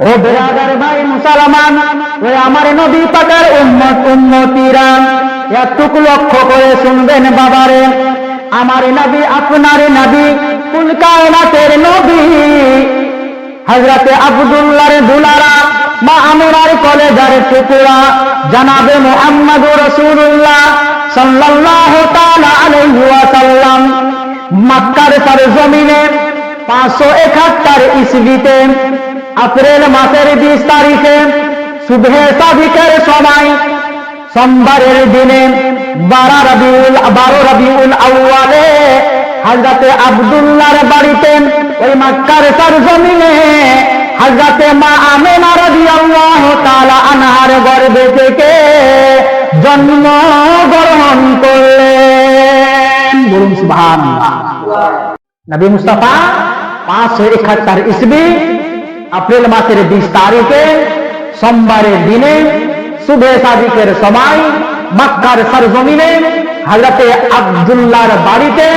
ও বেরাদার ভাই মুসলমান, ওই আমার নবী পাকের উম্মতিরা একটুকু লক্ষ্য করে শুনবেন বাবারে। আমার নবী আপনার নবী, কুল কায়নাতের নবী, হযরতে আব্দুল্লাহর দুলারা, মা আমিনার কলেজার টুকরা, জনাবে মুহাম্মদুর রাসূলুল্লাহ সাল্লাল্লাহু তাআলা আলাইহি ওয়াসাল্লাম মক্কার সরজমিনে 571 ইসবিতে এপ্রিল মাসের 20 তারিখে সুবহে সাদিকের সময় সোমবারের দিনে 12 রবিউল আউয়ালে হযরতে আব্দুল্লাহর বাড়িতে ওই মক্কার সরজমিনে হযরতে মা আমিনা রাদিয়াল্লাহু তাআলা আনহার গর্ভে থেকে জন্মগ্রহণ করলেন। বলুন সুবহানাল্লাহ। নবী মুস্তাফা 571 ইসবি এপ্রিল মাসের 20 তারিখে সোমবারের দিনে সুবহে সাদিকের সময় মক্কার সরজমিনে হযরতে আব্দুল্লাহর বাড়িতে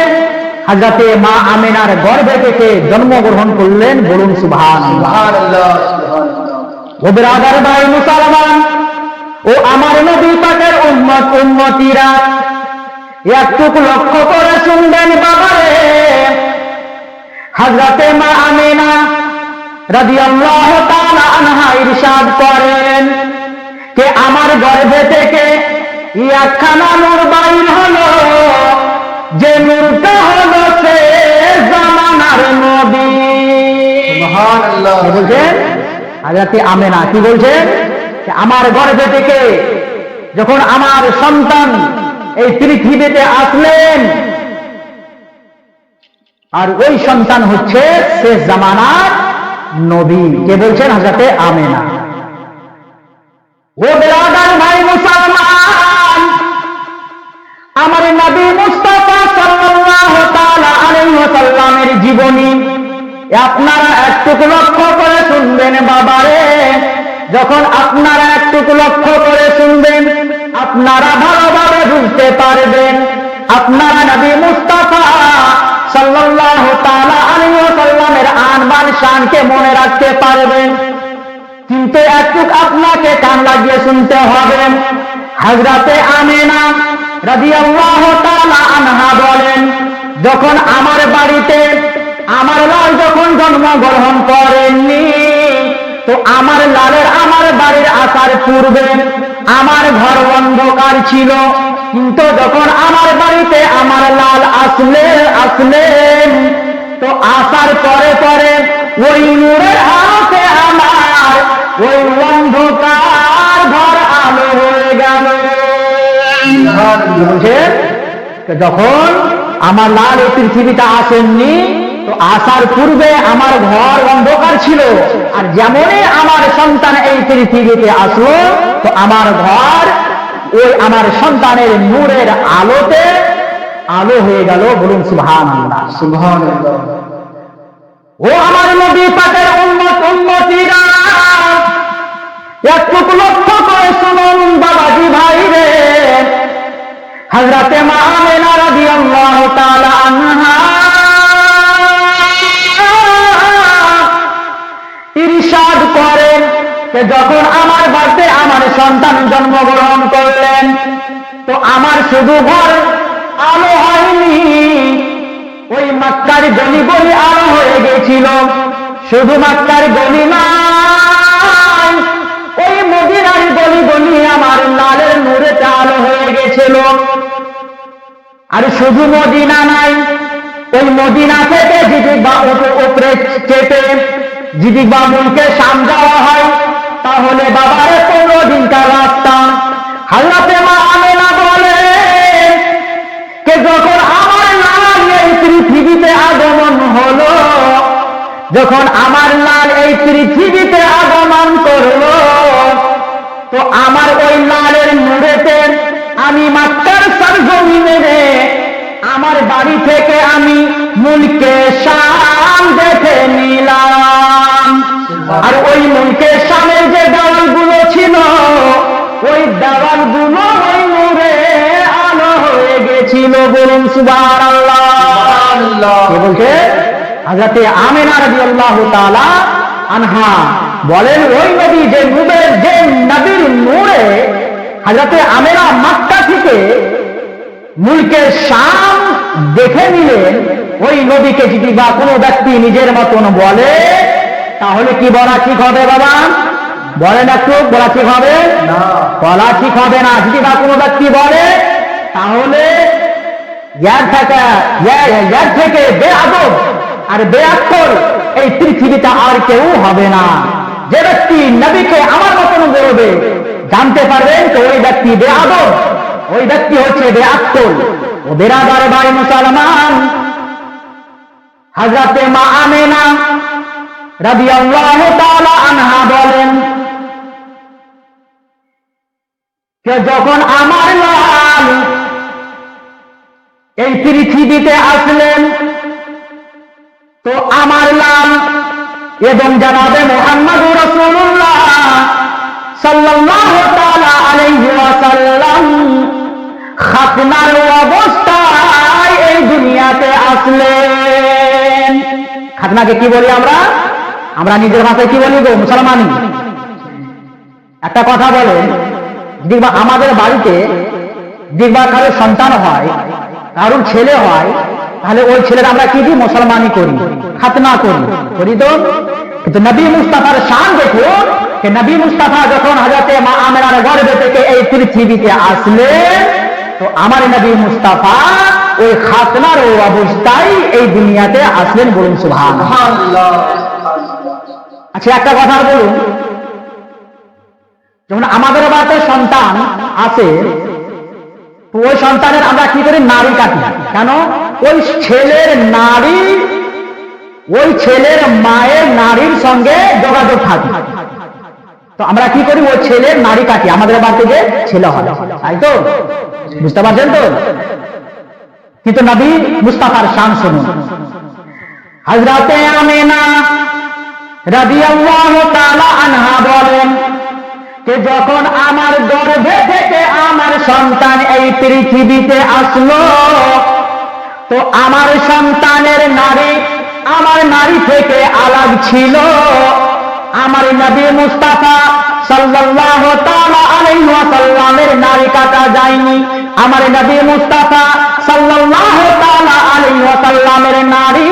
হযরতে মা আমিনার গর্ভে থেকে জন্মগ্রহণ করলেন। বলুন সুবহানাল্লাহ। ও বিরাদার ভাই মুসলমান, ও আমার নবী পাকের উম্মতিরা একটুকু লক্ষ্য করে শুনবেন বাবারে। হযরতে মা আমিনা রাদিয়াল্লাহু তাআলা আনহা ইরশাদ করেন যে আমার গর্ভে থেকে একখানা নূর বাইর হলো, যে নূরটা হলো সে জামানার নবী। সুবহানাল্লাহ। কি বলছেন হযরতে আমিনা? কি বলছেন? আমার গর্ভে থেকে যখন আমার সন্তান এই পৃথিবীতে আসলেন, আর ওই সন্তান হচ্ছে শেষ জামানার নবী। কে বলছেন? হযরতে আমিনা। ও বেরাদার ভাই মুসলমান, আমার নবী মুস্তাফা সাল্লাল্লাহু তাআলা আলাইহি ওয়াসাল্লামের জীবনী আপনারা একটুকু লক্ষ্য করে শুনবেন বাবারে। যখন আপনারা একটুকু লক্ষ্য করে শুনবেন, আপনারা ভালোভাবে বুঝতে পারবেন। আপনারা নবী মুস্তাফা সাল্লাল্লাহু তাআলা আলাইহি ওয়াসাল্লামের আনবান শানকে মনে রাখতে পারবেন। কিন্তু একটু আপনাকে কান লাগিয়ে শুনতে হবে। হযরতে আমিনা রাদিয়াল্লাহু তাআলা আনহা বলেন, যখন আমার বাড়িতে আমার লাল যখন জন্মগ্রহণ করেননি, তো আমার লালের আমার বাড়ির আসার পূর্বে আমার ঘর অন্ধকার ছিল। কিন্তু যখন আমার বাড়িতে আমার লাল আসলেন, তো আসার পরে পরে ওই নূরের আলোতে আমার ওই অন্ধকার ঘর আলো হয়ে গেল। যখন আমার লাল এই পৃথিবীতে আসেননি, তো আসার পূর্বে আমার ঘর অন্ধকার ছিল, আর যেমনই আমার সন্তান এই পৃথিবীতে আসলো, তো আমার ঘর ওই আমার সন্তানের নূরের আলোতে আলো হয়ে গেল। বলুন সুবহানাল্লাহ। সুবহানাল্লাহ। ও আমার নবী পাকের উম্মতিরা একটু লক্ষ্য করে শুনুন বাবাজি ভাই রে। হযরতে মা আমিনা রাদিয়াল্লাহু তাআলা আনহা ইরশাদ করেন যে যখন আমার বাড়িতে আমার সন্তান জন্মগ্রহণ করলেন, তো আমার শুধু ঘর আলো হয়নি, ওই মক্কার গলি গলি আলো হয়ে গেছিল। শুধু মক্কার গলি নয়, ওই মদিনার গলি গলি আমার লালের নূরে আলো হয়ে গেছিল। আর শুধু মদিনা নাই, ওই মদিনা থেকে যদি বা উপরে চেপে যদি বা মুলকে শাম যাওয়া হয়, তাহলে বাবারে 15 দিনকার রাস্তা। হযরতে মা আমিনা বলে যে যখন আমার লাল এই পৃথিবীতে আগমন হলো, যখন আমার লাল এই পৃথিবীতে আগমন করলো, তো আমার ওই লালের নূরেতে আমি মক্কার সরজমিনে আমার বাড়ি থেকে আমি মুলকে শাম দেখে নিলাম। আর ওই মুলকে শামের যে দেওয়ালগুলো ছিল, ওই দেওয়ালগুলো ওই নূরে আলো হয়ে গেছিল। বলুন সুবহানাল্লাহ। কে বলছে? হযরতে আমিনা রাদিয়াল্লাহু তাআলা আনহা বলেন ওই নবী যে নবীর নূরে হযরতে আমেনা মক্কা থেকে মুলকে শাম দেখে নিলেন, ওই নবীকে যদি বা কোনো ব্যক্তি নিজের মতন বলে তাহলে কি বলা ঠিক হবে বাবা? বলেন একটু, বলা ঠিক হবে না? বলা ঠিক হবে না। যদি বা কোনো ব্যক্তি বলে তাহলে ইয়ার থেকে বেআদব আর বেআক্কল এই পৃথিবীতে আর কেউ হবে না। যে ব্যক্তি নবীকে আমার মতন বলবে জানতে পারবেন তো ওই ব্যক্তি বেআদব, ওই ব্যক্তি হচ্ছে বেআক্কল। ও বিরাদার ভাই মুসলমান, হযরতে মা আমেনা রাদিয়াল্লাহু তাআলা আনহা বলেন যে যখন আমার লাল এই পৃথিবীতে আসলেন তো আমার লাল এবং জনাবে মুহাম্মদুর রাসূলুল্লাহ সাল্লাল্লাহু তাআলা আলাইহি ওয়াসাল্লাম খাতনার অবস্থায় এই দুনিয়াতে আসলেন। খাতনাকে কি বলি আমরা? আমরা নিজের ভাষায় কি বলি গো মুসলমান? একটা কথা বলেন, দেখবা আমাদের বাড়িতে দেখবা কারোর সন্তান হয়, কারোর ছেলে হয়, তাহলে ওই ছেলের আমরা কি দিই? মুসলমানি করি, খাতনা করি তো। কিন্তু নবী মুস্তাফার শান দেখুন, যে নবী মুস্তাফা যখন হযরতে মা আমেনার গর্ভে থেকে এই পৃথিবীতে আসলেন তো আমার নবী মুস্তাফা ওই খাতনার অবস্থায় এই দুনিয়াতে আসলেন। বলুন সুবহানাল্লাহ। আচ্ছা একটা কথা বলুন, যখন আমাদের বাড়িতে সন্তান আসে তো ওই সন্তানের আমরা কি করি? নাড়ি কাটি। কেন? ওই ছেলের মায়ের নারীর সঙ্গে যোগাযোগ থাকে, তো আমরা কি করি? ওই ছেলের নাড়ি কাটি আমাদের বাড়িতে যে ছেলে হয়, তাই তো? বুঝতে পারছেন তো? কিন্তু নবী মুস্তাফার শান শুনুন। হযরতে আমেনা রাদিয়াল্লাহু তাআলা আনহা বলেন যে যখন আমার গর্ভে থেকে আমার সন্তান এই পৃথিবীতে আসলো তো আমার সন্তানের নারী আমার নারী থেকে আলাদা ছিল। আমার নবী মুস্তাফা সাল্লাল্লাহু তাআলা আলাইহি ওয়াসাল্লামের নারী কাটা যায়নি। আমার নবী মুস্তাফা সাল্লাল্লাহু তাআলা আলাইহি ওয়াসাল্লামের নারী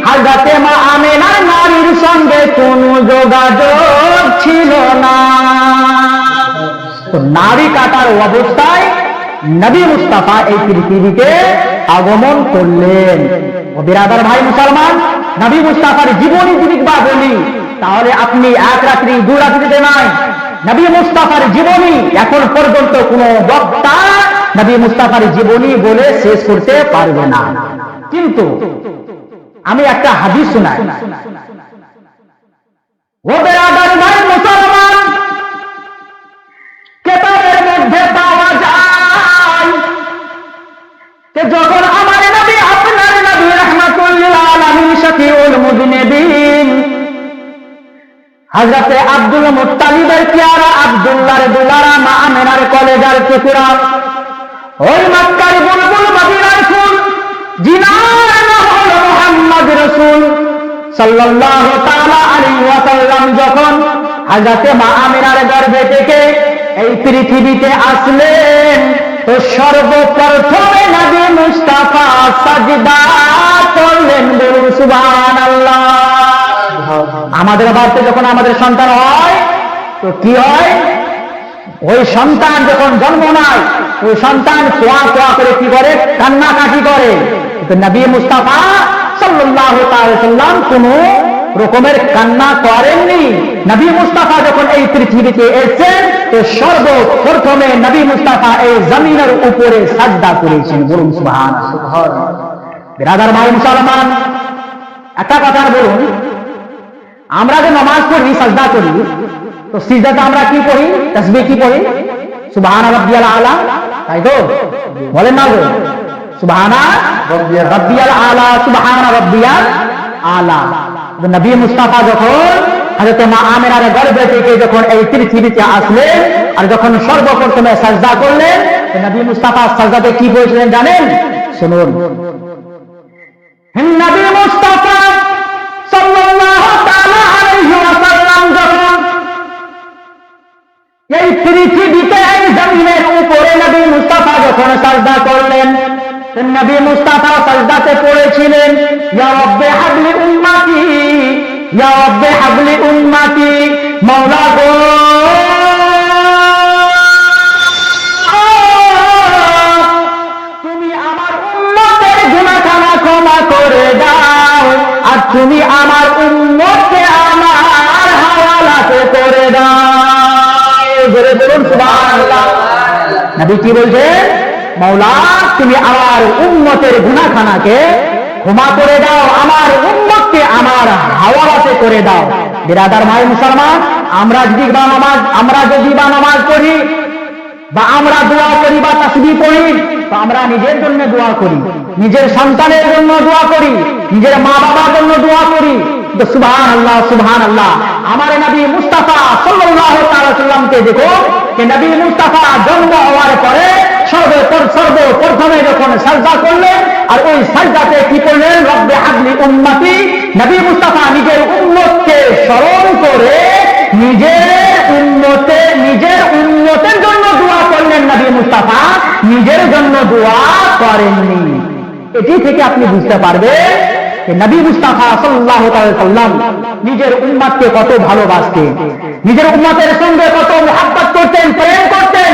হযরতে মা আমেনার নারীর সঙ্গে কোনো যোগাযোগ ছিল না। তো নারী কাটার অবস্থায় নবী মুস্তাফা এই পৃথিবীতে আগমন করলেন। ও বিরাদার ভাই মুসলমান, নবী মুস্তাফার জীবনী যদি বা বলি তাহলে আপনি এক রাত্রি দু রাত্রিতে নয়, নবী মুস্তাফার জীবনী এখন পর্যন্ত কোন বক্তা নবী মুস্তাফার জীবনী বলে শেষ করতে পারবে না। কিন্তু আমি একটা হাদিস শোনাই। ও বিরাদার ভাই মুসলমান, কিতাবের মধ্যে পাওয়া যায় যে যখন আমার নবী আপনার নবী রাহমাতুল্লিল আলামিন শফিউল মুযনিবিন হযরতে আব্দুল মুত্তালিবের পেয়ারা আব্দুল্লাহর দুলারা মা আমেনার কলেজার টুকরা ওই মক্কার বুলবুল মদিনার ফুল জিনার নাম হলো মুহাম্মদ রাসূল সাল্লাল্লাহু তাআলা আলাইহি ওয়াসাল্লাম যখন হযরতে মা আমেনার গর্ভে থেকে এই পৃথিবীতে আসলেন তো সর্বপ্রথমে নবী মুস্তাফা সাজদা করলেন। বলুন সুবহানাল্লাহ। আমাদের বাড়িতে যখন আমাদের সন্তান হয় তো কি হয়? ওই সন্তান যখন জন্ম নেয় ওই সন্তান কোয়া কোয়া করে কি করে? কান্নাকাটি করে। তো নবী মুস্তাফা সাল্লাল্লাহু তাআলা সাল্লাম কোনো রকমের কান্না করেননি। নবী মুস্তাফা যখন এই পৃথিবীতে এসেছেন তো সর্বপ্রথমে নবী মুস্তাফা এই জমিনের উপরে সাজদা করেছেন। বলুন সুবহানাল্লাহ। বিরাদার ভাই মুসলমান, একটা কথা বলুন, আমরা যে নামাজ পড়ি সাজদা করি তো সিজদাতে আমরা কি করি? তাসবিহ কি করি? সুবহানা রাব্বিয়াল আলা, তাই তো? বলেন না গো, সুবহানা রাব্বিয়াল আলা, সুবহানা রাব্বিয়াল আলা। নবী মুস্তাফা যখন হযরতে মা আমেনার গর্ভে থেকে যখন এই পৃথিবীতে আসলেন আর যখন সর্বপ্রথমে সাজদা করলেন নবী মুস্তাফা সাজদাতে কি বলেছিলেন জানেন? শুনুন। নবী মুস্তাফা সাল্লাল্লাহু তাআলা আলাইহি ওয়াসাল্লাম যখন সাজদা করলেন। নবী মুস্তাফা সাজদাতে পড়েছিলেন, ইয়া রাব্বি হাবলি উম্মতি, ইয়া রাব্বি হাবলি উম্মতি, মাওলা গো তুমি আমার উম্মতের গুনাহখানা ক্ষমা করে দাও, আর তুমি আমার উম্মতকে আমার হাওয়ালাতে করে দাও। জোরে বলুন সুবহানাল্লাহ। নবী কি বলছেন? মাওলা তুমি আমার উম্মতের গুনাহখানাকে ক্ষমা করে দাও, আমার উম্মতকে আমার হাওয়ালাতে করে দাও। বিরাদার ভাই মুসলমান, আমরা যদি বা নামাজ পড়ি বা আমরা দোয়া করি বা তাসবিহ পড়ি, তো আমরা নিজের জন্য দোয়া করি, নিজের সন্তানের জন্য দোয়া করি, নিজের মা বাবার জন্য দোয়া করি। তো সুবহানাল্লাহ সুবহানাল্লাহ। আমার নবী মুস্তাফা সাল্লাল্লাহু তাআলা সাল্লামকে দেখো, যে নবী মুস্তাফা জন্ম হওয়ার পরে সর্বপ্রথমে যখন সাজদা করলেন, আর ওই সাজদাতে কি করলেন? রব্বে হাবলি উম্মতি। নবী মুস্তাফা নিজের উম্মতকে স্মরণ করে নিজের উম্মতের জন্য দোয়া করলেন। নবী মুস্তাফা নিজের জন্য দোয়া করেননি। এটি থেকে আপনি বুঝতে পারবেন যে নবী মুস্তাফা সাল্লাল্লাহু আলাইহি ওয়াসাল্লাম নিজের উম্মতকে কত ভালোবাসতেন, নিজের উম্মতের সঙ্গে কত মুহাব্বত করতেন, প্রেম করতেন।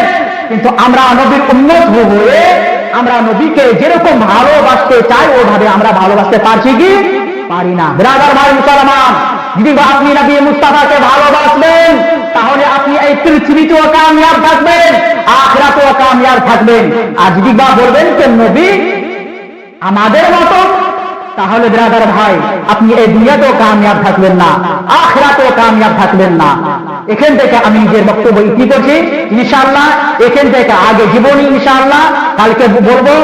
কিন্তু আমরা নবীর উম্মত হয়ে আমরা নবীকে যেরকম ভালোবাসতে চাই ওভাবে আমরা ভালোবাসতে পারছি কি? পারি না। বিরাদার ভাই মুসলমান, যদি আপনি নবী মুস্তাফাকে ভালোবাসবেন, তাহলে আপনি এই পৃথিবীতেও কামিয়াব থাকবেন, আখিরাতেও কামিয়াব থাকবেন। আর যদি বলবেন যে নবী আমাদের মতো, তাহলে বিরাদার ভাই আপনি এই দুনিয়াতেও কামিয়াব থাকবেন না, আখিরাতেও কামিয়াব থাকবেন না। এখান থেকে আমি নিজের বক্তব্য কি করছি, ইনশাআল্লাহ এখান থেকে আগে জীবনী ইনশাআল্লাহ কালকে বলবো।